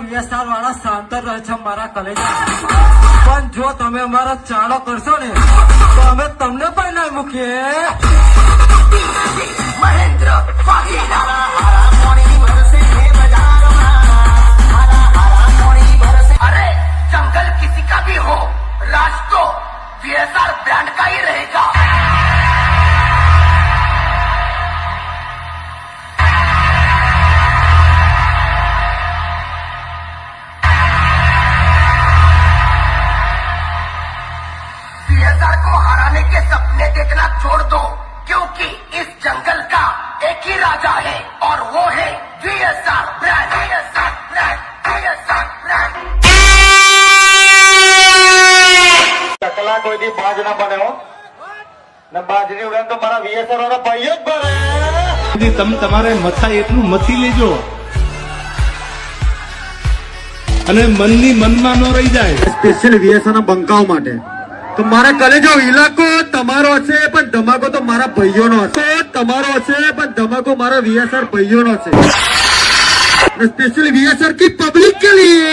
વીએસઆર વાળા શાંત રહે છે મારા કલેજા, પણ જો તમે અમારા ચાલો કરશો ને તો અમે તમને પણ નહીં મૂકીએ. મહેન્દ્ર अरे जंगल किसी का भी हो, राज तो वीएसआर ब्रांड का ही रहेगा. वीएसआर को हराने के सपने देखना छोड़ दो, क्योंकि इस जंगल का एक ही राजा है और वो है VSR brand. VSR brand, VSR brand. ટકલા કોઈથી બાજ ના બને હો ને, બાજરી ઉડે તો મારા વીએસઆર વાળા ભાઈઓ જ ભરે. તમે તમારે મથાય એટલું મથી લેજો અને મનની મનમાં ન રહી જાય. સ્પેશિયલ વીએસઆર ના બંકાઓ માટે તો મારા કલેજો ઇલાકો તમારો હશે, પણ ધમાકો તો મારા ભાઈઓનો હશે. તમારો હશે પણ ધમાકો મારા વીએસઆર ભાઈઓનો હશે. સ્પેશિયલ વીએસઆર की पब्लिक के लिए